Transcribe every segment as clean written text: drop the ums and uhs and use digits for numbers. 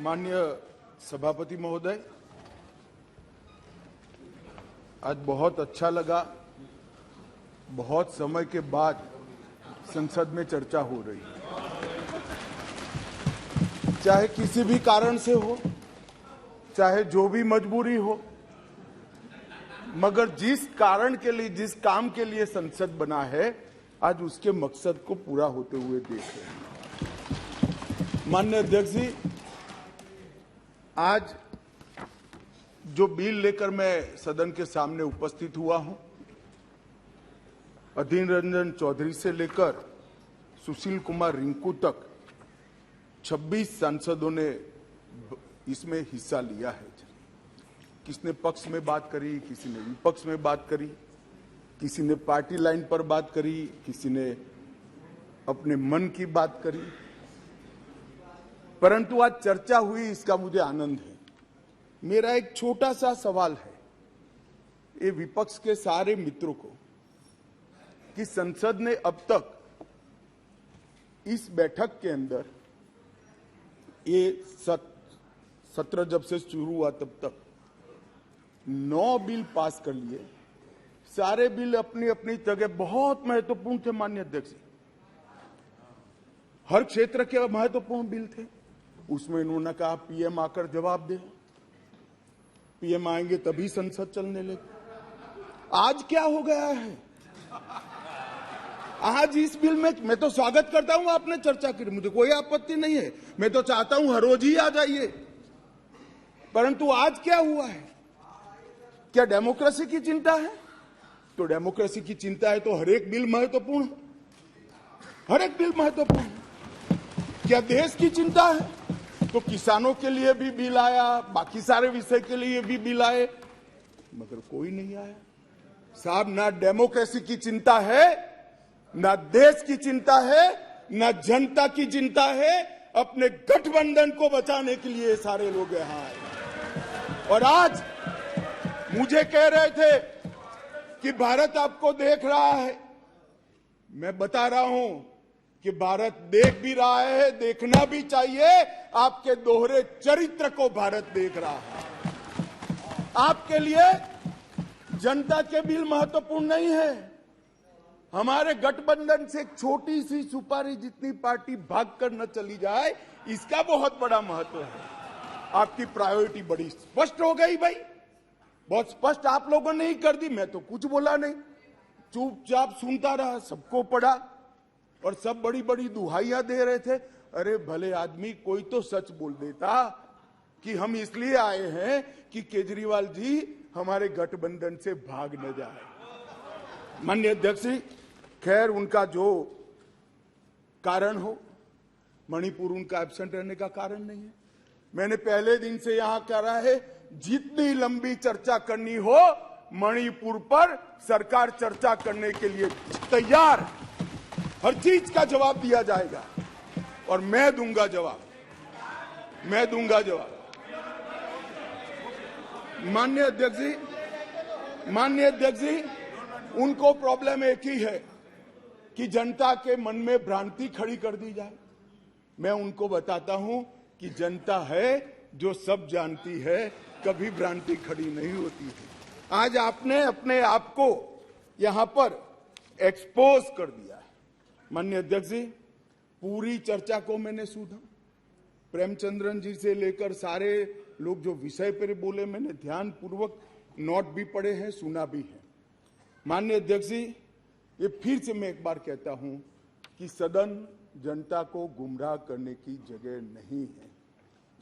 माननीय सभापति महोदय, आज बहुत अच्छा लगा। बहुत समय के बाद संसद में चर्चा हो रही है, चाहे किसी भी कारण से हो, चाहे जो भी मजबूरी हो, मगर जिस कारण के लिए, जिस काम के लिए संसद बना है, आज उसके मकसद को पूरा होते हुए देख रहे हैं। माननीय अध्यक्ष जी, आज जो बिल लेकर मैं सदन के सामने उपस्थित हुआ हूं, अधीर रंजन चौधरी से लेकर सुशील कुमार रिंकू तक 26 सांसदों ने इसमें हिस्सा लिया है। किसने पक्ष में बात करी, किसी ने विपक्ष में बात करी, किसी ने पार्टी लाइन पर बात करी, किसी ने अपने मन की बात करी, परंतु आज चर्चा हुई, इसका मुझे आनंद है। मेरा एक छोटा सा सवाल है ये विपक्ष के सारे मित्रों को कि संसद ने अब तक इस बैठक के अंदर, ये सत्र जब से शुरू हुआ तब तक 9 बिल पास कर लिए। सारे बिल अपनी अपनी जगह बहुत महत्वपूर्ण थे। माननीय अध्यक्ष, हर क्षेत्र के महत्वपूर्ण बिल थे। उसमें इन्होंने कहा पीएम आकर जवाब दे, पीएम आएंगे तभी संसद चलने लगे। आज क्या हो गया है? आज इस बिल में मैं तो स्वागत करता हूं आपने चर्चा की, मुझे कोई आपत्ति नहीं है, मैं तो चाहता हूं हर रोज ही आ जाइए, परंतु आज क्या हुआ है? क्या डेमोक्रेसी की चिंता है? तो डेमोक्रेसी की चिंता है तो हर एक बिल महत्वपूर्ण है, हर एक बिल महत्वपूर्ण है। क्या देश की चिंता है तो किसानों के लिए भी बिल आया, बाकी सारे विषय के लिए भी बिल आए, मगर कोई नहीं आया। साहब, ना डेमोक्रेसी की चिंता है, ना देश की चिंता है, ना जनता की चिंता है। अपने गठबंधन को बचाने के लिए सारे लोग यहां आए। और आज मुझे कह रहे थे कि भारत आपको देख रहा है। मैं बता रहा हूं कि भारत देख भी रहा है, देखना भी चाहिए। आपके दोहरे चरित्र को भारत देख रहा है। आपके लिए जनता के बिल महत्वपूर्ण नहीं है। हमारे गठबंधन से एक छोटी सी सुपारी जितनी पार्टी भागकर न चली जाए, इसका बहुत बड़ा महत्व है। आपकी प्रायोरिटी बड़ी स्पष्ट हो गई भाई, बहुत स्पष्ट आप लोगों ने ही कर दी। मैं तो कुछ बोला नहीं, चुपचाप सुनता रहा, सबको पढ़ा और सब बड़ी बड़ी दुहाइयां दे रहे थे। अरे भले आदमी, कोई तो सच बोल देता कि हम इसलिए आए हैं कि केजरीवाल जी हमारे गठबंधन से भाग न जाए। माननीय अध्यक्ष जी, खैर उनका जो कारण हो, मणिपुर उनका एब्सेंट रहने का कारण नहीं है। मैंने पहले दिन से यहां कहा है, जितनी लंबी चर्चा करनी हो मणिपुर पर सरकार चर्चा करने के लिए तैयार, हर चीज का जवाब दिया जाएगा और मैं दूंगा जवाब, मैं दूंगा जवाब। माननीय अध्यक्ष जी, उनको प्रॉब्लम एक ही है कि जनता के मन में भ्रांति खड़ी कर दी जाए। मैं उनको बताता हूं कि जनता है जो सब जानती है, कभी भ्रांति खड़ी नहीं होती है। आज आपने अपने आप को यहां पर एक्सपोज कर दिया है। माननीय अध्यक्ष जी, पूरी चर्चा को मैंने सुना, प्रेमचंद्रन जी से लेकर सारे लोग जो विषय पर बोले, मैंने ध्यानपूर्वक नोट भी पढ़े हैं, सुना भी है। माननीय अध्यक्ष जी, ये फिर से मैं एक बार कहता हूं कि सदन जनता को गुमराह करने की जगह नहीं है।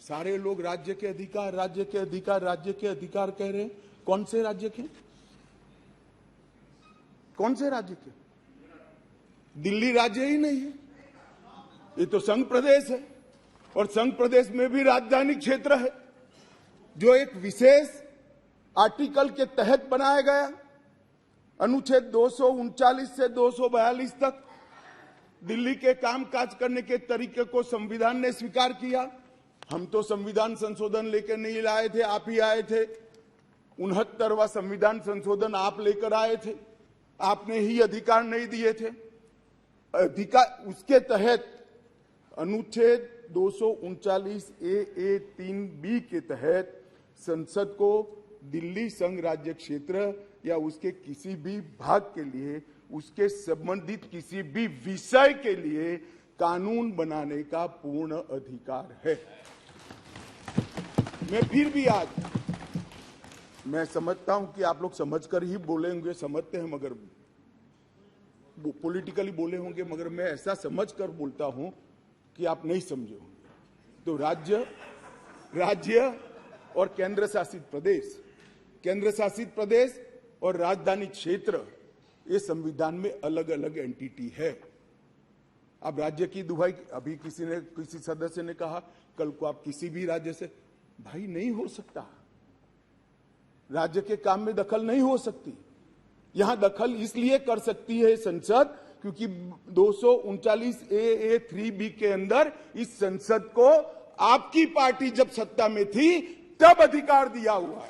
सारे लोग राज्य के अधिकार, राज्य के अधिकार, राज्य के अधिकार कह रहे हैं। कौन से राज्य के? कौन से राज्य के? दिल्ली राज्य ही नहीं है, ये तो संघ प्रदेश है और संघ प्रदेश में भी राजधानी क्षेत्र है जो एक विशेष आर्टिकल के तहत बनाया गया। अनुच्छेद 239 से 242 तक दिल्ली के कामकाज करने के तरीके को संविधान ने स्वीकार किया। हम तो संविधान संशोधन लेकर नहीं लाए थे, आप ही आए थे। 69वां संविधान संशोधन आप लेकर आए थे, आपने ही अधिकार नहीं दिए थे। अधिकार उसके तहत अनुच्छेद 239A3B के तहत संसद को दिल्ली संघ राज्य क्षेत्र या उसके किसी भी भाग के लिए, उसके संबंधित किसी भी विषय के लिए कानून बनाने का पूर्ण अधिकार है। मैं फिर भी आज मैं समझता हूं कि आप लोग समझकर ही बोले होंगे, समझते हैं, मगर पॉलिटिकली बोले होंगे, मगर मैं ऐसा समझकर बोलता हूं कि आप नहीं समझे होंगे। तो राज्य और केंद्र शासित प्रदेश और राजधानी क्षेत्र, ये संविधान में अलग अलग एंटिटी है। अब राज्य की दुहाई, अभी किसी सदस्य ने कहा कल को आप किसी भी राज्य से, भाई नहीं हो सकता। राज्य के काम में दखल नहीं हो सकती। यहां दखल इसलिए कर सकती है संसद क्योंकि 239A3B के अंदर इस संसद को आपकी पार्टी जब सत्ता में थी तब अधिकार दिया हुआ है।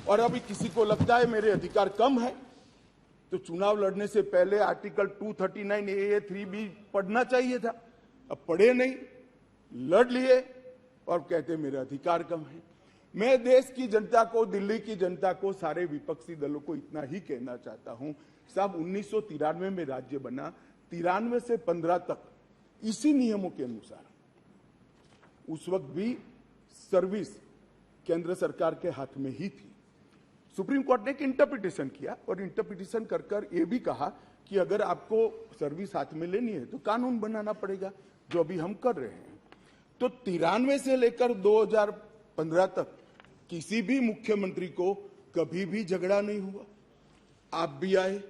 और अभी किसी को लगता है मेरे अधिकार कम है तो चुनाव लड़ने से पहले आर्टिकल 239A3B पढ़ना चाहिए था। अब पढ़े नहीं, लड़ लिए और कहते मेरे अधिकार कम है। मैं देश की जनता को, दिल्ली की जनता को, सारे विपक्षी दलों को इतना ही कहना चाहता हूं, साहब 1993 में राज्य बना, 93 से 15 तक इसी नियमों के अनुसार उस वक्त भी सर्विस केंद्र सरकार के हाथ में ही थी। सुप्रीम कोर्ट ने एक इंटरप्रिटेशन किया और इंटरप्रिटेशन कर ये भी कहा कि अगर आपको सर्विस हाथ में लेनी है तो कानून बनाना पड़ेगा, जो अभी हम कर रहे हैं। तो 93 से लेकर 2015 तक किसी भी मुख्यमंत्री को कभी भी झगड़ा नहीं हुआ। आप भी आए,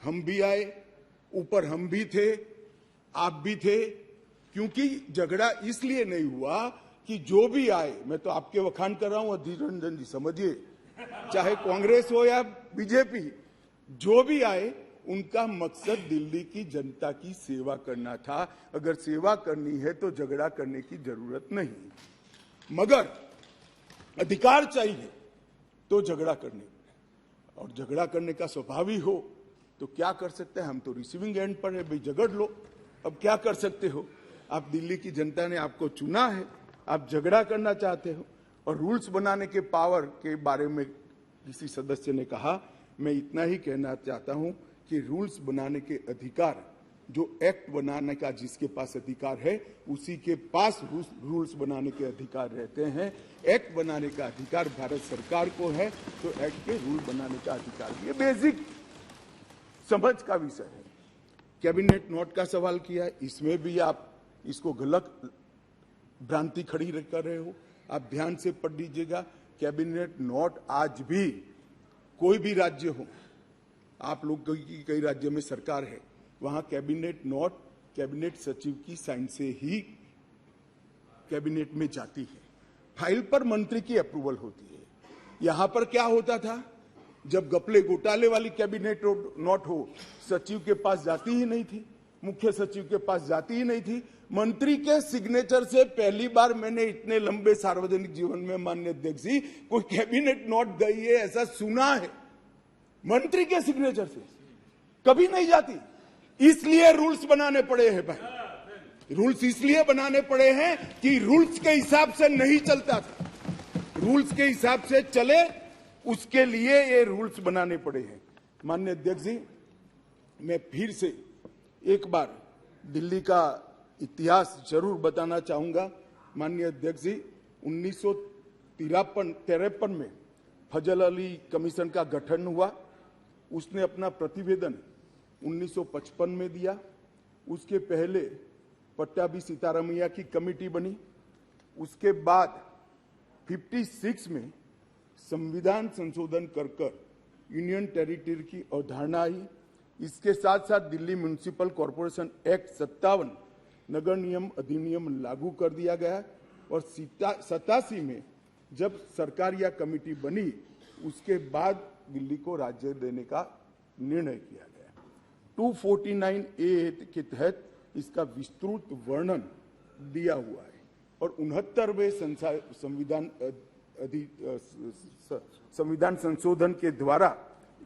हम भी आए, ऊपर हम भी थे, आप भी थे, क्योंकि झगड़ा इसलिए नहीं हुआ कि जो भी आए, मैं तो आपके वखान कर रहा हूं अधीर रंजन जी, समझिए, चाहे कांग्रेस हो या बीजेपी, जो भी आए उनका मकसद दिल्ली की जनता की सेवा करना था। अगर सेवा करनी है तो झगड़ा करने की जरूरत नहीं, मगर अधिकार चाहिए तो झगड़ा करने, और झगड़ा करने का स्वभाव ही हो तो क्या कर सकते हैं। हम तो रिसीविंग एंड पर है, भाई झगड़ लो, अब क्या कर सकते हो। आप दिल्ली की जनता ने आपको चुना है, आप झगड़ा करना चाहते हो। और रूल्स बनाने के पावर के बारे में किसी सदस्य ने कहा, मैं इतना ही कहना चाहता हूं कि रूल्स बनाने के अधिकार, जो एक्ट बनाने का जिसके पास अधिकार है उसी के पास रूल्स बनाने के अधिकार रहते हैं। एक्ट बनाने का अधिकार भारत सरकार को है तो एक्ट के रूल बनाने का अधिकार, ये बेसिक समझ का विषय है। कैबिनेट नोट का सवाल किया, इसमें भी आप इसको गलत भ्रांति खड़ी कर रहे हो। आप ध्यान से पढ़ लीजिएगा, कैबिनेट नोट आज भी कोई भी राज्य हो, आप लोग की कई राज्य में सरकार है, वहां कैबिनेट नोट कैबिनेट सचिव की साइन से ही कैबिनेट में जाती है। फाइल पर मंत्री की अप्रूवल होती है। यहां पर क्या होता था, जब घपले घोटाले वाली कैबिनेट नोट हो, सचिव के पास जाती ही नहीं थी, मुख्य सचिव के पास जाती ही नहीं थी। मंत्री के सिग्नेचर से पहली बार मैंने इतने लंबे सार्वजनिक जीवन में, माननीय अध्यक्ष जी, कोई कैबिनेट नोट गई है ऐसा सुना है। मंत्री के सिग्नेचर से कभी नहीं जाती। इसलिए रूल्स बनाने पड़े हैं भाई, रूल्स इसलिए बनाने पड़े हैं कि रूल्स के हिसाब से नहीं चलता था, रूल्स के हिसाब से चले, उसके लिए ये रूल्स बनाने पड़े हैं। माननीय अध्यक्ष जी, मैं फिर से एक बार दिल्ली का इतिहास जरूर बताना चाहूंगा। माननीय अध्यक्ष जी, 1953 में फजल अली कमीशन का गठन हुआ। उसने अपना प्रतिवेदन 1955 में दिया। उसके पहले पट्टाभी सीतारामैया की कमेटी बनी। उसके बाद 56 में संविधान संशोधन कर यूनियन टेरिटरी की अवधारणा आई। इसके साथ साथ दिल्ली म्युनिसिपल कॉरपोरेशन एक्ट 57 नगर नियम अधिनियम लागू कर दिया गया। और 87 में जब सरकार या कमेटी बनी, उसके बाद दिल्ली को राज्य देने का निर्णय किया गया। 249A के तहत इसका विस्तृत वर्णन दिया हुआ है और 69वें संविधान संशोधन के द्वारा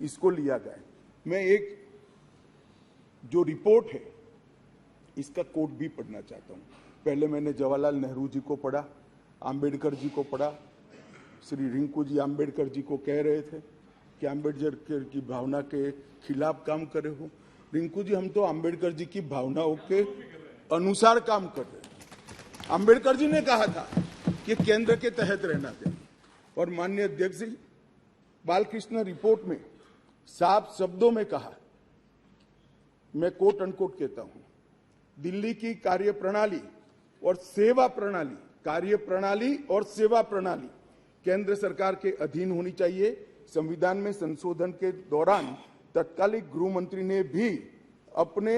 इसको लिया गया। मैं एक जो रिपोर्ट है इसका कोट भी पढ़ना चाहता हूं। पहले मैंने जवाहरलाल नेहरू जी को पढ़ा, आम्बेडकर जी को पढ़ा। श्री रिंकू जी आम्बेडकर जी को कह रहे थे कि आम्बेडकर की भावना के खिलाफ काम करे हो। रिंकू जी, हम तो आम्बेडकर जी की भावनाओं के अनुसार काम कर रहे हैं। आम्बेडकर जी ने कहा था कि केंद्र के तहत रहना चाहिए, और माननीय अध्यक्ष जी बालकृष्ण रिपोर्ट में साफ शब्दों में कहा, मैं कोट अनकोट कहता हूं, दिल्ली की कार्यप्रणाली और सेवा प्रणाली, कार्यप्रणाली और सेवा प्रणाली केंद्र सरकार के अधीन होनी चाहिए। संविधान में संशोधन के दौरान तत्कालीन गृह मंत्री ने भी अपने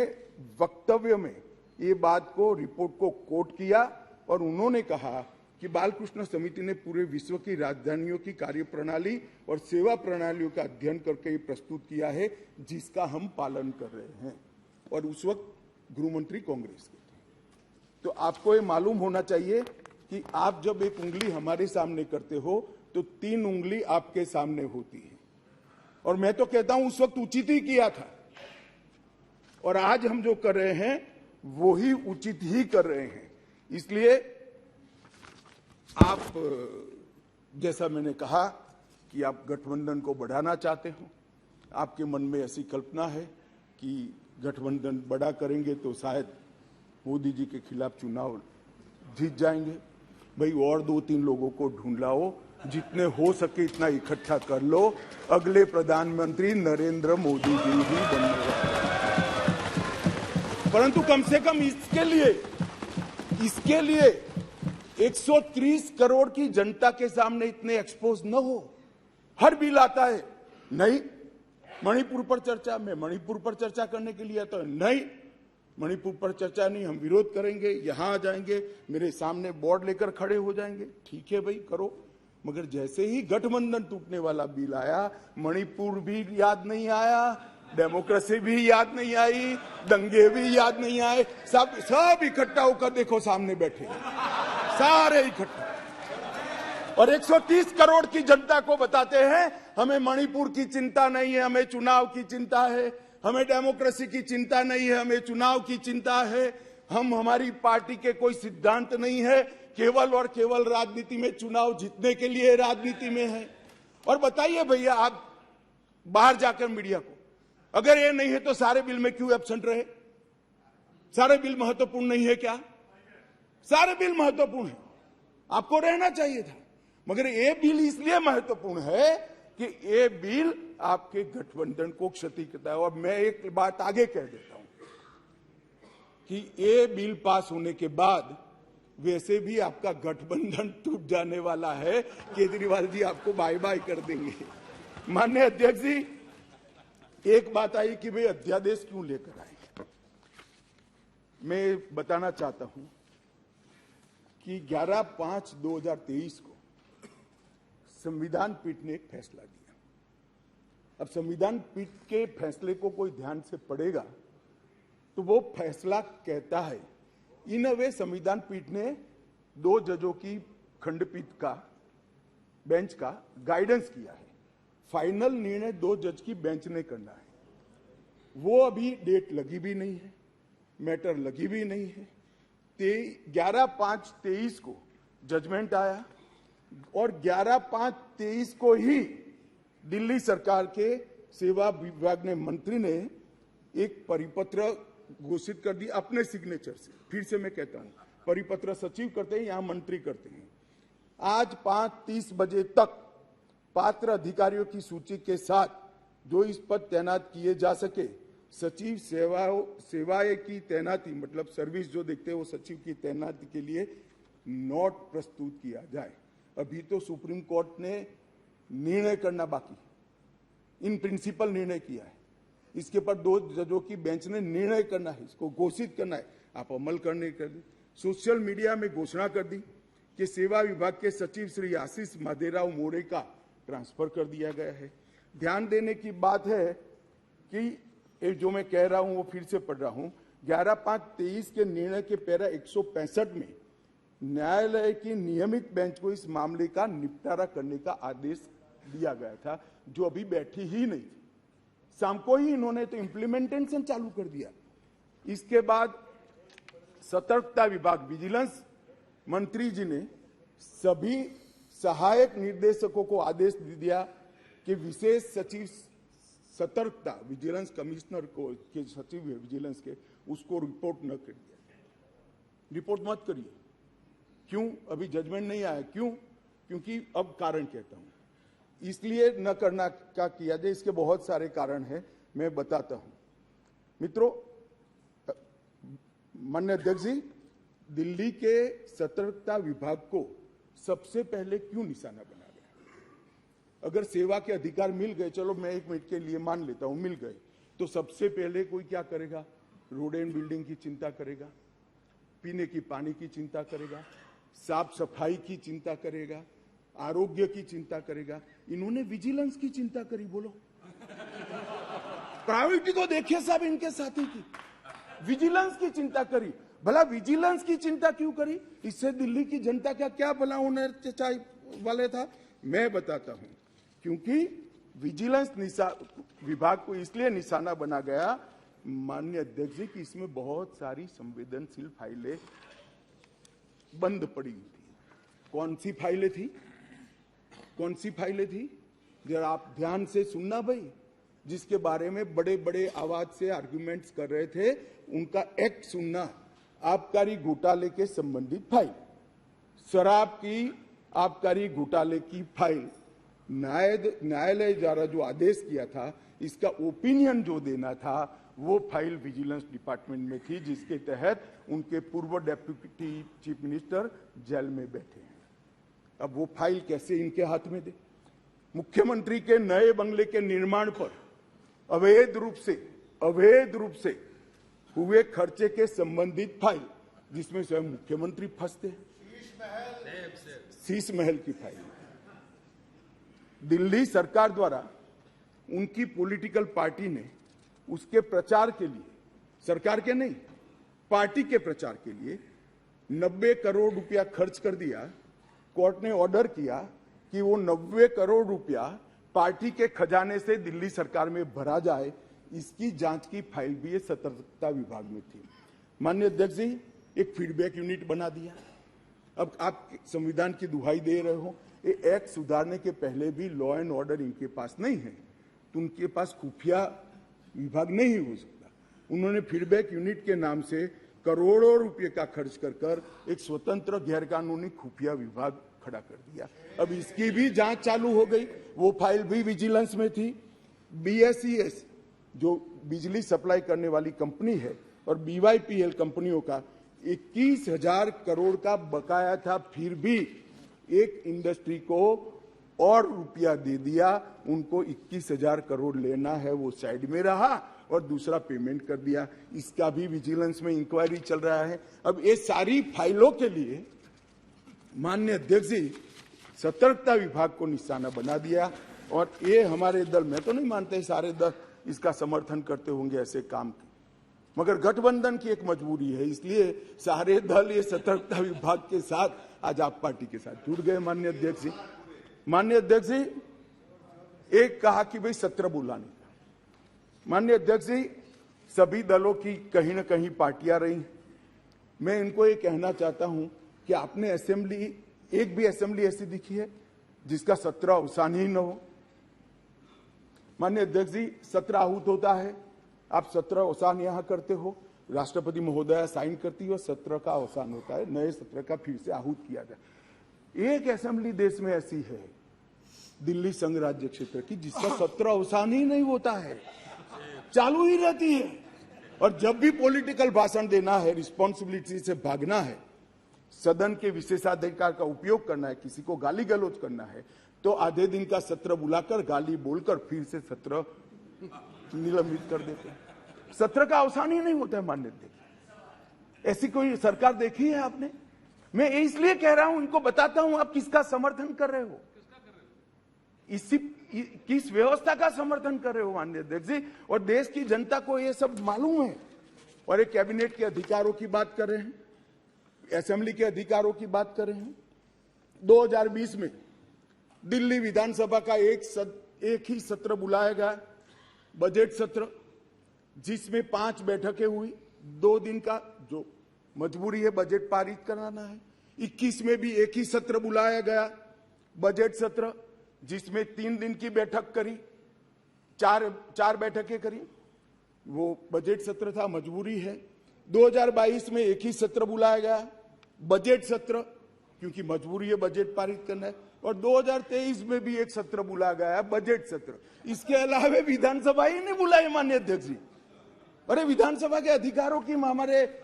वक्तव्य में ये बात को, रिपोर्ट को कोट किया, और उन्होंने कहा कि बालकृष्ण समिति ने पूरे विश्व की राजधानियों की कार्यप्रणाली और सेवा प्रणालियों का अध्ययन करके ये प्रस्तुत किया है, जिसका हम पालन कर रहे हैं। और उस वक्त गृह मंत्री कांग्रेस के थे। तो आपको ये मालूम होना चाहिए कि आप जब एक उंगली हमारे सामने करते हो तो 3 उंगली आपके सामने होती है। और मैं तो कहता हूं उस वक्त उचित ही किया था, और आज हम जो कर रहे हैं वो ही उचित ही कर रहे हैं। इसलिए आप, जैसा मैंने कहा कि आप गठबंधन को बढ़ाना चाहते हो, आपके मन में ऐसी कल्पना है कि गठबंधन बड़ा करेंगे तो शायद मोदी जी के खिलाफ चुनाव जीत जाएंगे। भाई, और 2-3 लोगों को ढूंढ लाओ, जितने हो सके इतना इकट्ठा कर लो, अगले प्रधानमंत्री नरेंद्र मोदी जी ही बनने वाले। परंतु कम से कम इसके लिए 130 करोड़ की जनता के सामने इतने एक्सपोज न हो। हर बिल आता है, नहीं मणिपुर पर चर्चा, मैं मणिपुर पर चर्चा करने के लिए आता हूं, नहीं मणिपुर पर चर्चा नहीं, हम विरोध करेंगे, यहां आ जाएंगे, मेरे सामने बोर्ड लेकर खड़े हो जाएंगे। ठीक है भाई, करो। मगर जैसे ही गठबंधन टूटने वाला बिल आया, मणिपुर भी याद नहीं आया, डेमोक्रेसी भी याद नहीं आई, दंगे भी याद नहीं आए। सब इकट्ठा होकर देखो सामने बैठे, सारे इकट्ठा, और 130 करोड़ की जनता को बताते हैं हमें मणिपुर की चिंता नहीं है, हमें चुनाव की चिंता है, हमें डेमोक्रेसी की चिंता नहीं है, हमें चुनाव की चिंता है। हमारी पार्टी के कोई सिद्धांत नहीं है, केवल और केवल राजनीति में, चुनाव जीतने के लिए राजनीति में है। और बताइए भैया, आप बाहर जाकर मीडिया को, अगर ये नहीं है तो सारे बिल में क्यों एब्सेंट रहे? सारे बिल महत्वपूर्ण नहीं है क्या? सारे बिल महत्वपूर्ण है, आपको रहना चाहिए था। मगर ये बिल इसलिए महत्वपूर्ण है कि ये बिल आपके गठबंधन को क्षति करता है। और मैं एक बात आगे कह देता हूं कि ये बिल पास होने के बाद वैसे भी आपका गठबंधन टूट जाने वाला है। केजरीवाल जी आपको बाय बाय कर देंगे। माननीय अध्यक्ष जी, एक बात आई कि भाई अध्यादेश क्यों लेकर आए। मैं बताना चाहता हूं कि 11/5/2023 को संविधान पीठ ने एक फैसला दिया। अब संविधान पीठ के फैसले को कोई ध्यान से पढ़ेगा तो वो फैसला कहता है, इन अ वे संविधान पीठ ने 2 जजों की खंडपीठ का, बेंच का गाइडेंस किया है। फाइनल निर्णय 2 जज की बेंच ने करना है। वो अभी डेट लगी भी नहीं है, मैटर लगी भी नहीं है। 11/5/23 को जजमेंट आया, और 11/5/23 को ही दिल्ली सरकार के सेवा विभाग ने, मंत्री ने एक परिपत्र घोषित कर दिया अपने सिग्नेचर से। फिर से मैं कहता हूं, परिपत्र सचिव करते हैं, यहां मंत्री करते हैं। आज 5:30 बजे तक पात्र अधिकारियों की सूची के साथ जो इस पर तैनात किए जा सके, सचिव सेवाएं की तैनाती, मतलब सर्विस जो देखते हैं वो सचिव की तैनाती के लिए नोट प्रस्तुत किया जाए। अभी तो सुप्रीम कोर्ट ने निर्णय करना बाकी, इन प्रिंसिपल निर्णय किया है। इसके पर 2 जजों की बेंच ने निर्णय करना है, इसको घोषित करना है। आप अमल करने कर दी। सोशल मीडिया में घोषणा कर दी कि सेवा विभाग के सचिव श्री आशीष माधेराव मोरे का ट्रांसफर कर दिया गया है। ध्यान देने की बात है कि जो मैं कह रहा हूं वो फिर से पढ़ रहा हूं, 11/5/23 के निर्णय के पैरा 165 में न्यायालय की नियमित बेंच को इस मामले का निपटारा करने का आदेश दिया गया था, जो अभी बैठी ही नहीं थी। शाम को ही इन्होंने तो इम्प्लीमेंटेशन चालू कर दिया। इसके बाद सतर्कता विभाग विजिलेंस मंत्री जी ने सभी सहायक निर्देशकों को आदेश दे दिया कि विशेष सचिव सतर्कता विजिलेंस कमिश्नर को के सचिव है विजिलेंस के, उसको रिपोर्ट न करिए, रिपोर्ट मत करिए। क्यों? अभी जजमेंट नहीं आया। क्यों? क्योंकि अब कारण कहता हूं इसलिए न करना का किया जाए। इसके बहुत सारे कारण हैं, मैं बताता हूं। मित्रों, माननीय अध्यक्ष जी, दिल्ली के सतर्कता विभाग को सबसे पहले क्यों निशाना बना गया? अगर सेवा के अधिकार मिल गए, चलो मैं 1 मिनट के लिए मान लेता हूं मिल गए, तो सबसे पहले कोई क्या करेगा? रोड एंड बिल्डिंग की चिंता करेगा, पीने की पानी की चिंता करेगा, साफ सफाई की चिंता करेगा, आरोग्य की चिंता करेगा। इन्होंने विजिलेंस की चिंता करी। बोलो, प्रायोरिटी तो देखिए साहब इनके साथी की, विजिलेंस की चिंता करी। भला विजिलेंस की चिंता क्यों करी? इससे दिल्ली की जनता का क्या भला होने वाले था? मैं बताता हूं। क्योंकि विजिलेंस विभाग को इसलिए निशाना बना गया, माननीय अध्यक्ष जी, कि इसमें बहुत सारी संवेदनशील फाइलें बंद पड़ी थी। कौन सी फाइलें थी? कौन सी फाइलें थी? जरा आप ध्यान से सुनना भाई। जिसके बारे में बड़े बड़े आवाज से आर्गुमेंट्स कर रहे थे, उनका एक्ट सुनना। आबकारी घोटाले के संबंधित फाइल, शराब की आबकारी घोटाले की फाइल, न्यायालय द्वारा जो आदेश किया था, इसका ओपिनियन जो देना था, वो फाइल विजिलेंस डिपार्टमेंट में थी, जिसके तहत उनके पूर्व डेप्यूटी चीफ मिनिस्टर जेल में बैठे हैं। अब वो फाइल कैसे इनके हाथ में दे? मुख्यमंत्री के नए बंगले के निर्माण पर अवैध रूप से हुए खर्चे के संबंधित फाइल, जिसमें स्वयं मुख्यमंत्री फंसते हैं। शीश महल की फाइल दिल्ली सरकार द्वारा उनकी पॉलिटिकल पार्टी ने उसके प्रचार के लिए, सरकार के नहीं, पार्टी के प्रचार के लिए 90 करोड़ रुपया खर्च कर दिया। कोर्ट ने ऑर्डर किया कि वो 90 करोड़ रुपया पार्टी के खजाने से दिल्ली सरकार में भरा जाए। इसकी जांच की फाइल भी ये सतर्कता विभाग में थी। माननीय अध्यक्ष जी, एक फीडबैक यूनिट बना दिया। अब आप संविधान की दुहाई दे रहे हो, ये एक्ट सुधारने के पहले भी लॉ एंड ऑर्डर इनके पास नहीं है, तो उनके पास खुफिया विभाग नहीं हो सकता। उन्होंने फीडबैक यूनिट के नाम से करोड़ों रुपए का खर्च कर एक स्वतंत्र गैरकानूनी खुफिया विभाग खड़ा कर दिया। अब इसकी भी जांच चालू हो गई। वो फाइल भी विजिलेंस में थी। BSES जो बिजली सप्लाई करने वाली कंपनी है और BYPL कंपनियों का 21,000 करोड़ का बकाया था, फिर भी एक इंडस्ट्री को और रुपया दे दिया। उनको 21,000 करोड़ लेना है, वो साइड में रहा और दूसरा पेमेंट कर दिया। इसका भी विजिलेंस में इंक्वायरी चल रहा है। अब ये सारी फाइलों के लिए माननीय अध्यक्ष जी, सतर्कता विभाग को निशाना बना दिया। और ये हमारे दल, मैं तो नहीं मानता सारे दल इसका समर्थन करते होंगे ऐसे काम के, मगर गठबंधन की एक मजबूरी है, इसलिए सारे दल ये सतर्कता विभाग के साथ आज आप पार्टी के साथ जुड़ गए। माननीय अध्यक्ष जी, एक कहा कि भाई सत्र बुलाने का। माननीय अध्यक्ष जी, सभी दलों की कहीं ना कहीं पार्टियां रही। मैं इनको ये कहना चाहता हूं कि आपने असेंबली, एक भी असेंबली ऐसी दिखी है जिसका सत्र अवसान ही न हो? माननीय अध्यक्ष जी, सत्र आहूत होता है, आप सत्र अवसान यहां करते हो, राष्ट्रपति महोदया साइन करती है, सत्र का अवसान होता है, नए सत्र का फिर से आहूत किया जाए। एक असेंबली देश में ऐसी है, दिल्ली संघ राज्य क्षेत्र की, जिसका सत्र अवसान ही नहीं होता है, चालू ही रहती है। और जब भी पॉलिटिकल भाषण देना है, रिस्पॉन्सिबिलिटी से भागना है, सदन के विशेषाधिकार का उपयोग करना है, किसी को गाली गलौज करना है, तो आधे दिन का सत्र बुलाकर गाली बोलकर फिर से सत्र निलंबित कर देते हैं। सत्र का अवसान ही नहीं होता है। माननीय अध्यक्ष, ऐसी कोई सरकार देखी है आपने? मैं इसलिए कह रहा हूं, इनको बताता हूं आप किसका समर्थन कर रहे हो, किस व्यवस्था का समर्थन कर रहे हो माननीय अध्यक्ष जी। और देश की जनता को यह सब मालूम है। और एक कैबिनेट के अधिकारों की बात कर रहे हैं, असेंबली के अधिकारों की बात कर रहे हैं। 2020 में दिल्ली विधानसभा का एक ही सत्र बुलाया गया, बजट सत्र, जिसमें 5 बैठकें हुई, 2 दिन का, जो मजबूरी है, बजट पारित कराना है। 21 में भी एक ही सत्र बुलाया गया, बजट सत्र, जिसमें 3 दिन की बैठक करी, चार बैठकें करी। वो बजट सत्र था, मजबूरी है। 2022 में एक ही सत्र बुलाया गया, बजट सत्र, क्योंकि मजबूरी है, बजट पारित करना है। और 2023 में भी एक सत्र बुलाया गया, बजट सत्र। इसके अलावा विधानसभा ही नहीं बुलाई माननीय अध्यक्ष जी। अरे विधानसभा के अधिकारों की हमारे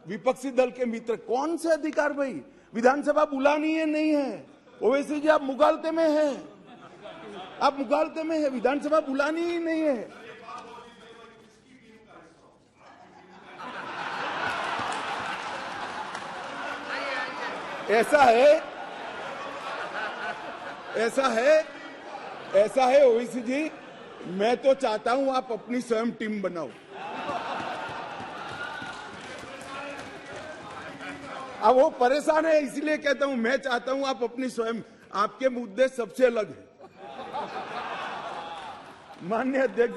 विपक्षी दल के मित्र, कौन से अधिकार भाई? विधानसभा बुलानी है नहीं है? ओवैसी जी आप मुगालते में हैं, आप मुगालते में है, विधानसभा बुलानी ही नहीं है। ऐसा है ओवैसी जी, मैं तो चाहता हूं आप अपनी स्वयं टीम बनाओ। अब वो परेशान है, इसलिए कहता हूं, मैं चाहता हूं आप अपनी स्वयं, आपके मुद्दे सबसे अलग है। माननीय अध्यक्ष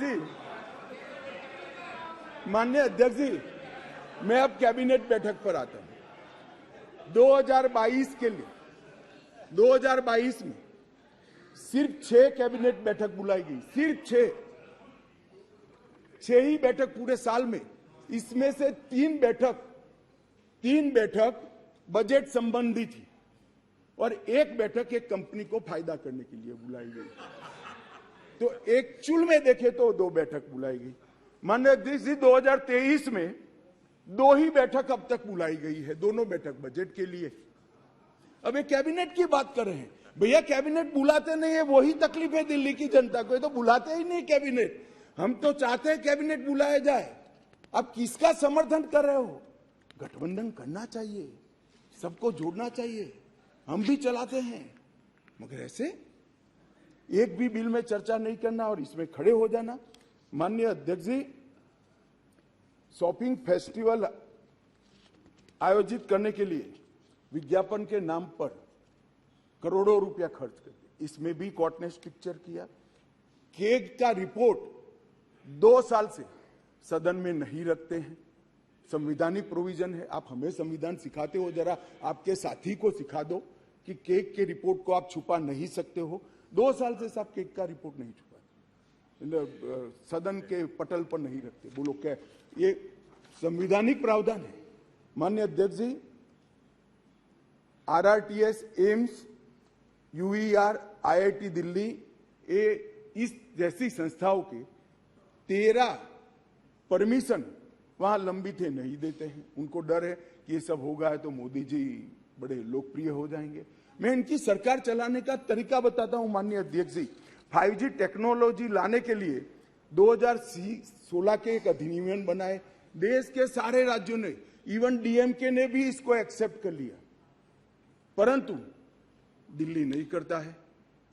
जी, मैं अब कैबिनेट बैठक पर आता हूं। 2022 के लिए 2022 में सिर्फ 6 कैबिनेट बैठक बुलाई गई, सिर्फ 6 ही बैठक पूरे साल में। इसमें से 3 बैठक बजट संबंधी थी और 1 बैठक एक कंपनी को फायदा करने के लिए बुलाई गई। तो एक्चुअल में देखे तो 2 बैठक बुलाई गई। माननीय अध्यक्ष जी, 2023 में 2 ही बैठक अब तक बुलाई गई है, दोनों बैठक बजट के लिए। अब ये कैबिनेट की बात कर रहे हैं भैया, कैबिनेट बुलाते नहीं है, वही तकलीफ है दिल्ली की जनता को। ये तो बुलाते ही नहीं कैबिनेट। हम तो चाहते हैं कैबिनेट बुलाया जाए। अब किसका समर्थन कर रहे हो? गठबंधन करना चाहिए, सबको जोड़ना चाहिए, हम भी चलाते हैं, मगर ऐसे एक भी बिल में चर्चा नहीं करना और इसमें खड़े हो जाना। माननीय अध्यक्ष जी, शॉपिंग फेस्टिवल आयोजित करने के लिए विज्ञापन के नाम पर करोड़ों रुपया खर्च कर दिए। इसमें भी कोर्ट ने स्ट्रिक्चर किया। केग का रिपोर्ट 2 साल से सदन में नहीं रखते हैं, संवैधानिक प्रोविजन है। आप हमें संविधान सिखाते हो, जरा आपके साथी को सिखा दो कि केग के रिपोर्ट को आप छुपा नहीं सकते हो। 2 साल से साहब केग का रिपोर्ट नहीं छुपा, सदन के पटल पर नहीं रखते। बोलो क्या ये संवैधानिक प्रावधान है? माननीय अध्यक्ष जी, RRTS, AIIMS, UER, IIT Delhi, इस जैसी संस्थाओं के 13 परमिशन वहां लंबित है, नहीं देते हैं। उनको डर है कि ये सब होगा है तो मोदी जी बड़े लोकप्रिय हो जाएंगे। मैं इनकी सरकार चलाने का तरीका बताता हूं माननीय अध्यक्ष जी। 5G टेक्नोलॉजी लाने के लिए 2016 के एक अधिनियम बनाए। देश के सारे राज्यों ने, इवन DMK ने भी इसको एक्सेप्ट कर लिया, परंतु दिल्ली नहीं करता है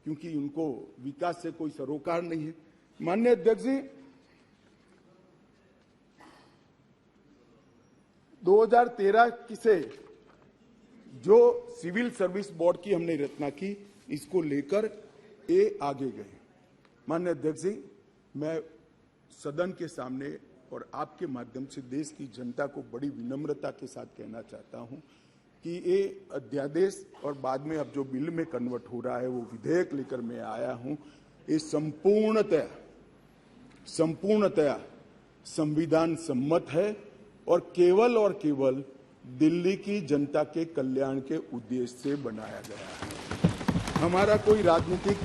क्योंकि उनको विकास से कोई सरोकार नहीं है। माननीय अध्यक्ष जी, 2013 से जो सिविल सर्विस बोर्ड की हमने रचना की, इसको लेकर ये आगे गए। माननीय अध्यक्ष जी, मैं सदन के सामने और आपके माध्यम से देश की जनता को बड़ी विनम्रता के साथ कहना चाहता हूं कि ये अध्यादेश और बाद में अब जो बिल में कन्वर्ट हो रहा है वो विधेयक लेकर मैं आया हूं, ये संपूर्णतया संविधान सम्मत है और केवल दिल्ली की जनता के कल्याण के उद्देश्य से बनाया गया है। हमारा कोई राजनीतिक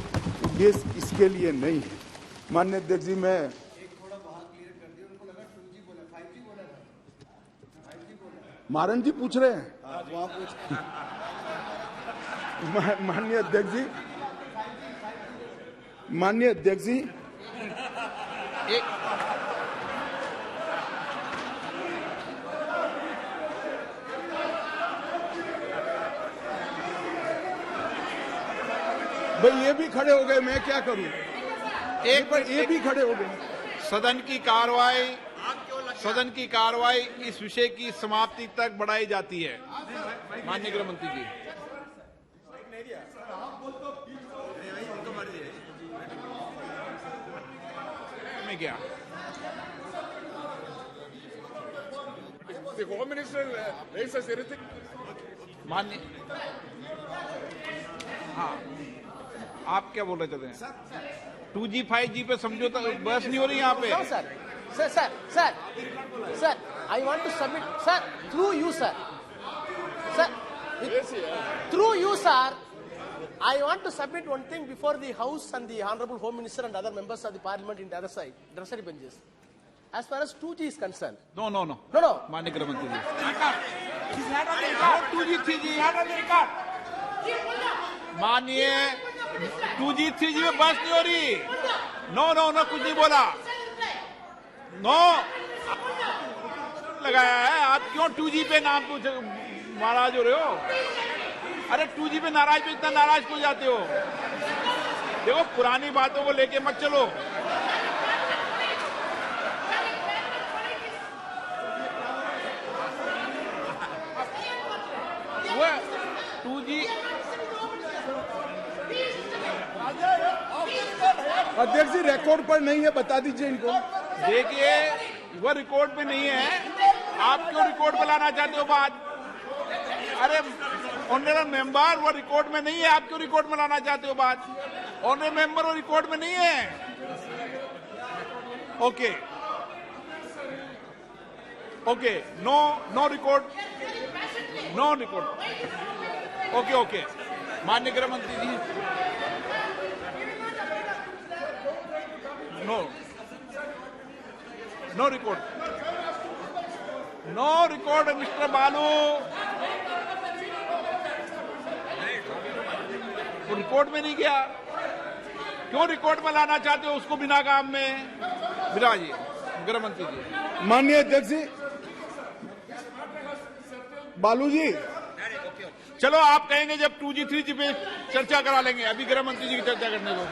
उद्देश्य इसके लिए नहीं है। माननीय अध्यक्ष जी, मैं मारन जी पूछ रहे हैं, माननीय अध्यक्ष जी, भाई ये भी खड़े हो गए, मैं क्या करूं? ये भी खड़े हो गए। सदन की कार्रवाई इस विषय की समाप्ति तक बढ़ाई जाती है। माननीय गृह मंत्री जी, मैं क्या the Home Minister raises anything. माननीय, हाँ, आप क्या बोल रहे थे? 2G 5G पे समझौता बहस नहीं हो रही यहाँ पे। No, sir. Sir, I want to submit, sir, through you, sir. Sir, through you, sir, I want to submit one thing before the House and the Honorable Home Minister and other members of the Parliament in the other side, adversary benches. As far as 2G is concerned. No. No. माननीय गृह मंत्री जी। 2G 3G। माननीय 2G 3G में बहस नहीं हो रही। No कुछ नहीं बोला। नो लगाया है। आप क्यों 2G पे नाम पूछ नाराज हो रहे हो? अरे 2G पे नाराज पे इतना नाराज क्यों जाते हो? देखो पुरानी बातों को लेके मत चलो। वो 2G अध्यक्ष जी रिकॉर्ड पर नहीं है, बता दीजिए इनको। देखिए वो रिकॉर्ड पे नहीं है, आप क्यों रिकॉर्ड पे लाना चाहते हो बात? अरे ऑनरेबल मेंबर वो रिकॉर्ड में नहीं है, आप क्यों रिकॉर्ड में लाना चाहते हो बात? ऑनरेबल मेंबर वो रिकॉर्ड में नहीं है। Okay no record. ओके माननीय गृह मंत्री जी, नो रिकॉर्ड मिस्टर बालू। वो रिकॉर्ड में नहीं गया, क्यों रिकॉर्ड में लाना चाहते हो उसको बिना काम में? बिराजिए गृह मंत्री जी। माननीय अध्यक्ष जी, बालू जी, चलो आप कहेंगे जब 2G 3G पे चर्चा करा लेंगे, अभी गृह मंत्री जी की चर्चा करने दो।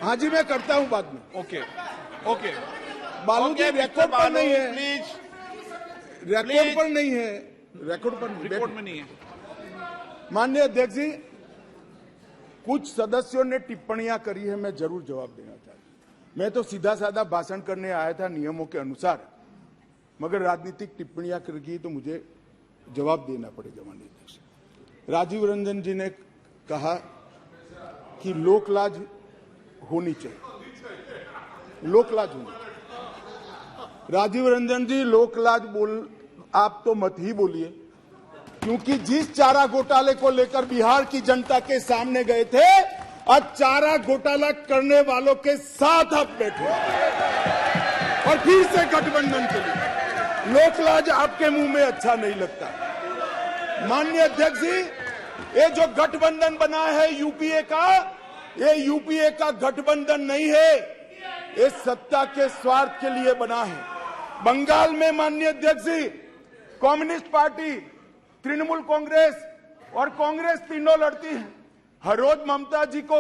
हाँ जी मैं करता हूँ बाद में। ओके बालू जी रिकॉर्ड पर नहीं है, प्लीज। रिकॉर्ड पर नहीं है, रिकॉर्ड में नहीं है। माननीय अध्यक्ष जी, कुछ सदस्यों ने टिप्पणियां करी है, मैं जरूर जवाब देना चाहता हूं। मैं तो सीधा साधा भाषण करने आया था नियमों के अनुसार, मगर राजनीतिक टिप्पणियां कर गई तो मुझे जवाब देना पड़ेगा। माननीय अध्यक्ष, राजीव रंजन जी ने कहा कि लोकलाज होनी चाहिए, लोकलाज होनी चाहिए। राजीव रंजन जी लोकलाज आप तो मत ही बोलिए, क्योंकि जिस चारा घोटाले को लेकर बिहार की जनता के सामने गए थे, आज चारा घोटाला करने वालों के साथ आप बैठे और फिर से गठबंधन के लिए। लोकलाज आपके मुंह में अच्छा नहीं लगता। माननीय अध्यक्ष जी, ये जो गठबंधन बना है यूपीए का, ये यूपीए का गठबंधन नहीं है, ये सत्ता के स्वार्थ के लिए बना है। बंगाल में माननीय अध्यक्ष जी, कम्युनिस्ट पार्टी, तृणमूल कांग्रेस और कांग्रेस तीनों लड़ती है। हर रोज ममता जी को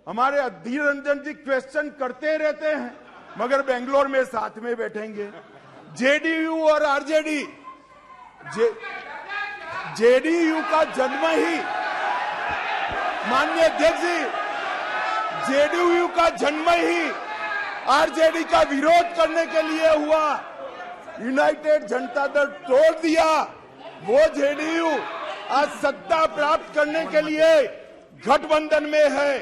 हमारे अधीर रंजन जी क्वेश्चन करते रहते हैं, मगर बेंगलोर में साथ में बैठेंगे। जेडीयू और आरजेडी, जेडीयू का जन्म ही, माननीय अध्यक्ष जी, जेडीयू का जन्म ही आरजेडी का विरोध करने के लिए हुआ। यूनाइटेड जनता दल तोड़ दिया, वो जेडीयू आज सत्ता प्राप्त करने के लिए गठबंधन में है।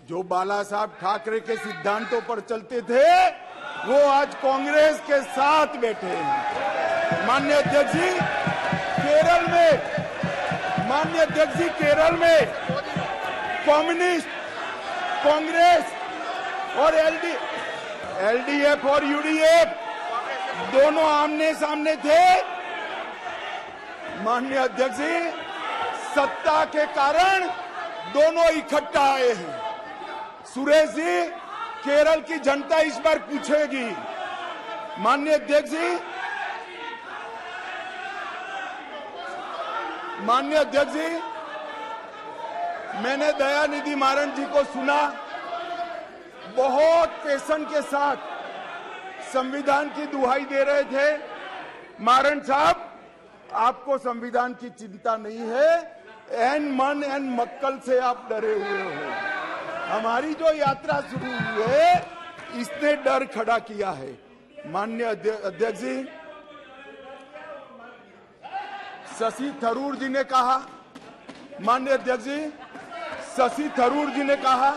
जो बाला साहब ठाकरे के सिद्धांतों पर चलते थे, वो आज कांग्रेस के साथ बैठे हैं। माननीय अध्यक्ष जी, केरल में, माननीय अध्यक्ष जी, केरल में कम्युनिस्ट, कांग्रेस और एलडीएफ और यूडीएफ दोनों आमने सामने थे। माननीय अध्यक्ष जी, सत्ता के कारण दोनों इकट्ठा आए हैं। सुरेश जी, केरल की जनता इस बार पूछेगी। माननीय अध्यक्ष जी, माननीय अध्यक्ष जी, मैंने दयानिधि मारन जी को सुना, बहुत पैशन के साथ संविधान की दुहाई दे रहे थे। मारन साहब, आपको संविधान की चिंता नहीं है, एन मन एन मक्कल से आप डरे हुए हो। हमारी जो यात्रा शुरू हुई है, इसने डर खड़ा किया है। माननीय अध्यक्ष जी, शशि थरूर जी ने कहा, माननीय अध्यक्ष जी, शशि थरूर जी ने कहा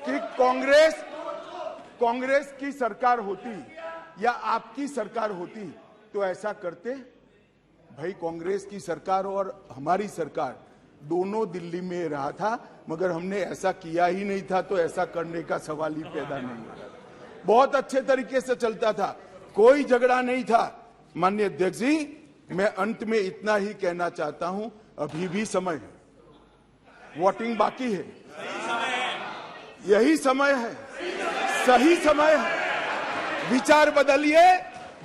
कि कांग्रेस की सरकार होती या आपकी सरकार होती तो ऐसा करते। भाई, कांग्रेस की सरकार और हमारी सरकार दोनों दिल्ली में रहा था, मगर हमने ऐसा किया ही नहीं था, तो ऐसा करने का सवाल ही पैदा नहीं होता। बहुत अच्छे तरीके से चलता था, कोई झगड़ा नहीं था। माननीय अध्यक्ष जी, मैं अंत में इतना ही कहना चाहता हूं, अभी भी समय है, वोटिंग बाकी है, यही समय है, सही समय है। विचार बदलिए,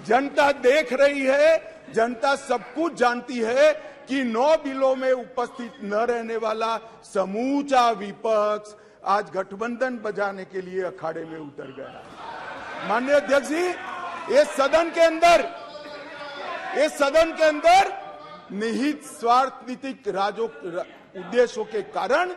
जनता देख रही है, जनता सब कुछ जानती है कि 9 बिलों में उपस्थित न रहने वाला समूचा विपक्ष आज गठबंधन बजाने के लिए अखाड़े में उतर गया। माननीय अध्यक्ष जी, इस सदन के अंदर निहित स्वार्थनीतिक उद्देश्यों के कारण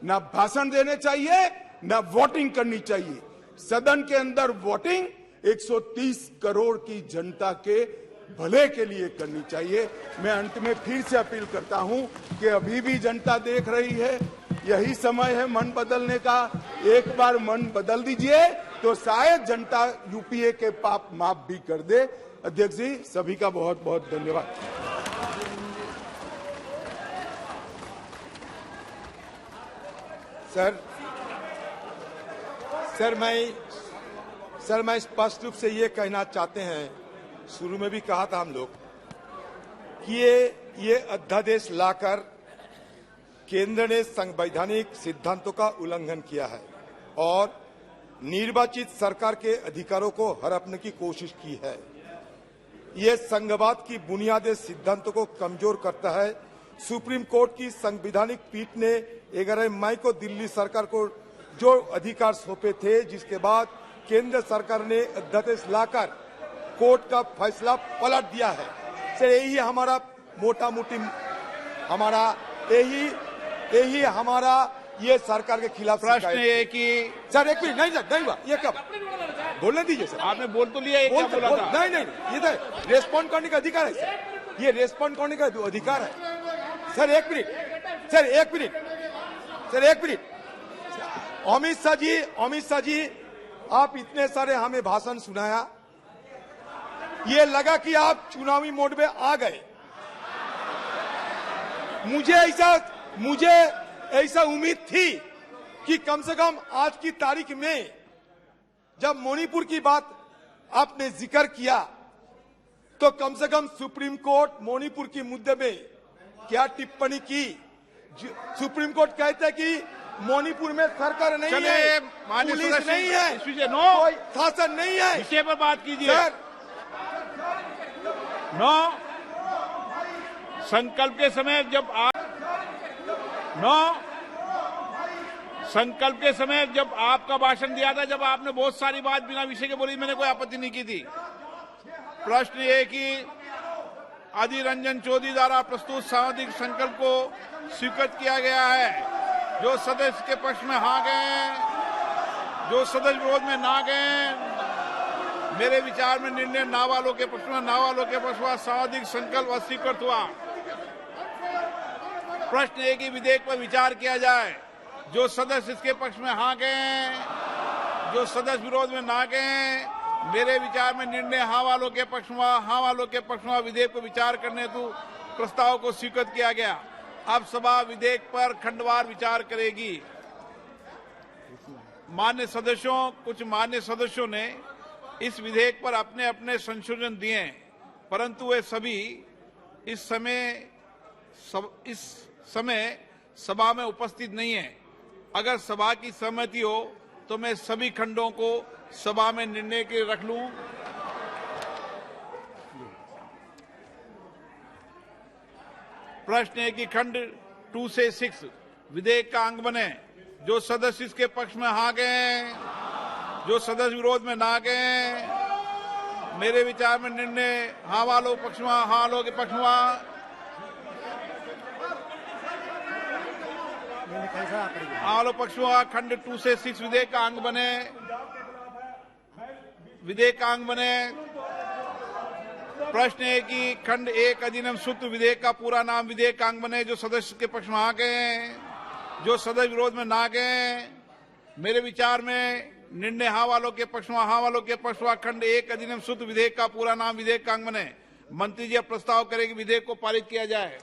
न भाषण देने चाहिए, न वोटिंग करनी चाहिए। सदन के अंदर वोटिंग 130 करोड़ की जनता के भले के लिए करनी चाहिए। मैं अंत में फिर से अपील करता हूं कि अभी भी जनता देख रही है, यही समय है मन बदलने का। एक बार मन बदल दीजिए तो शायद जनता यूपीए के पाप माफ भी कर दे। अध्यक्ष जी, सभी का बहुत बहुत धन्यवाद। सर मैं स्पष्ट रूप से ये कहना चाहते हैं, शुरू में भी कहा था हम लोग कि ये अध्यादेश लाकर केंद्र ने संवैधानिक सिद्धांतों का उल्लंघन किया है और निर्वाचित सरकार के अधिकारों को हड़पने की कोशिश की है। ये संघवाद की बुनियादी सिद्धांतों को कमजोर करता है। सुप्रीम कोर्ट की संवैधानिक पीठ ने 11 मई को दिल्ली सरकार को जो अधिकार सौंपे थे, जिसके बाद केंद्र सरकार ने अध्यादेश लाकर कोर्ट का फैसला पलट दिया है। सर, यही हमारा मोटा मोटी हमारा ये सरकार के खिलाफ प्रश्न है कि सर एक मिनट, नहीं हुआ ये कब बोलने दीजिए सर। आपने बोल तो लिया, क्या बोला था? नहीं, ये तो रेस्पॉन्ड करने का अधिकार है सर, ये रेस्पॉन्ड करने का अधिकार है। सर एक मिनट अमित शाह जी, आप इतने सारे हमें भाषण सुनाया, ये लगा कि आप चुनावी मोड में आ गए। मुझे ऐसा उम्मीद थी कि कम से कम आज की तारीख में जब मणिपुर की बात आपने जिक्र किया तो कम से कम सुप्रीम कोर्ट मणिपुर के मुद्दे में क्या टिप्पणी की। सुप्रीम कोर्ट कहते हैं कि मणिपुर में सरकार नहीं है, पुलिस नहीं है, कोई शासन नहीं है। विषय पर बात कीजिए। संकल्प के समय जब आपका भाषण दिया था, जब आपने बहुत सारी बात बिना विषय के बोली, मैंने कोई आपत्ति नहीं की थी। प्रश्न ये कि अधीर रंजन चौधरी द्वारा प्रस्तुत सामाजिक संकल्प को स्वीकृत किया गया है। जो सदस्य के पक्ष में हाँ गए, जो सदस्य विरोध में ना गए, मेरे विचार में निर्णय ना वालों के पक्ष में, ना वालों के पक्ष में सामाजिक संकल्प अस्वीकृत हुआ। प्रश्न है कि विधेयक पर विचार किया जाए। जो सदस्य इसके पक्ष में हाँ गए, जो सदस्य विरोध में ना गए, मेरे विचार में निर्णय हाँ वालों के पक्ष में विधेयक पर विचार करने हेतु प्रस्ताव को स्वीकृत किया गया। अब सभा विधेयक पर खंडवार विचार करेगी। कुछ मान्य सदस्यों ने इस विधेयक पर अपने अपने संशोधन दिए, परंतु वे सभी इस समय सभा में उपस्थित नहीं है। अगर सभा की सहमति हो तो मैं सभी खंडों को सभा में निर्णय के लिए रख लूं। प्रश्न है कि खंड 2 से 6 विधेयक का अंग बने। जो सदस्य इसके पक्ष में हाँ गए, जो सदस्य विरोध में ना गए, मेरे विचार में निर्णय हाँ वालों के पक्ष में खंड 2 से 6 विधेयक का अंग बने। विधेयकांग बने। प्रश्न है कि खंड 1 अधिनियम सूत्र विधेयक का पूरा नाम विधेयकांग बने। जो सदस्य के पक्ष में आ गए, जो सदस्य विरोध में ना गए। मेरे विचार में निर्णय हाँ वालों के पक्ष में, हाँ वालों के पक्ष में खंड 1 अधिनियम सूत्र विधेयक का पूरा नाम विधेयकांग बने। मंत्री जी अब प्रस्ताव करें कि विधेयक को पारित किया जाए।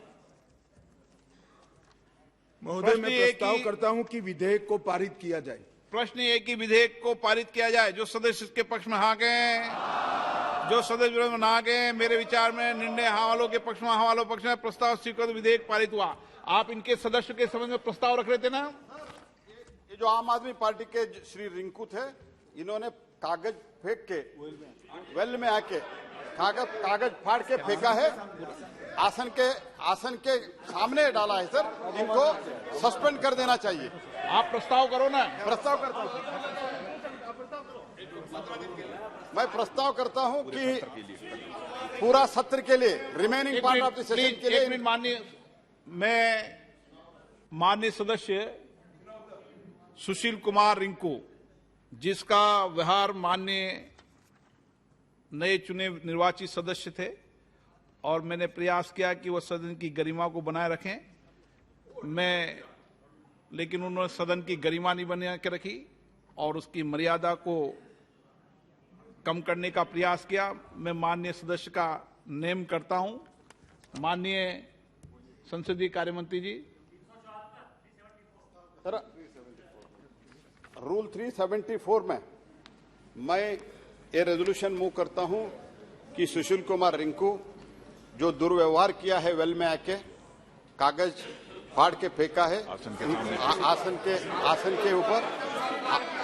महोदय, मैं प्रस्ताव करता हूं कि विधेयक को पारित किया जाए। प्रश्न ये कि विधेयक को पारित किया जाए। जो सदस्य इसके पक्ष में हाँ गए, जो सदस्य विरोध में ना गए। मेरे विचार में निर्णय हाँ वालों के पक्ष में, हाँ वालों पक्ष में प्रस्ताव स्वीकृत, विधेयक पारित हुआ। आप इनके सदस्य के संबंध में प्रस्ताव रख रहे थे ना? ये जो आम आदमी पार्टी के श्री रिंकू थे, इन्होंने कागज फेंक के वेल में आके कागज फाड़ के फेंका है। आसन के सामने डाला है सर। इनको सस्पेंड कर देना चाहिए। आप प्रस्ताव करो ना। प्रस्ताव करता हूं, मैं प्रस्ताव करता हूं कि पूरा सत्र के लिए, remaining part of the session के लिए। एक मिनट, माननीय सदस्य सुशील कुमार रिंकू, जिसका व्यवहार माननीय नए चुने निर्वाचित सदस्य थे और मैंने प्रयास किया कि वह सदन की गरिमा को बनाए रखें। लेकिन उन्होंने सदन की गरिमा नहीं बना के रखी और उसकी मर्यादा को कम करने का प्रयास किया। मैं माननीय सदस्य का नेम करता हूं। माननीय संसदीय कार्य मंत्री जी। सर, रूल 374 में मैं ये रेजोल्यूशन मूव करता हूं कि सुशील कुमार रिंकू जो दुर्व्यवहार किया है, वेल में आके कागज फाड़ के फेंका है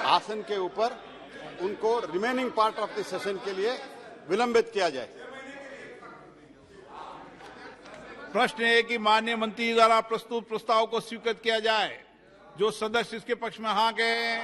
आसन के ऊपर, उनको remaining part of the session के लिए विलंबित किया जाए। प्रश्न है कि माननीय मंत्री द्वारा प्रस्तुत प्रस्ताव को स्वीकृत किया जाए। जो सदस्य इसके पक्ष में हाँ गए,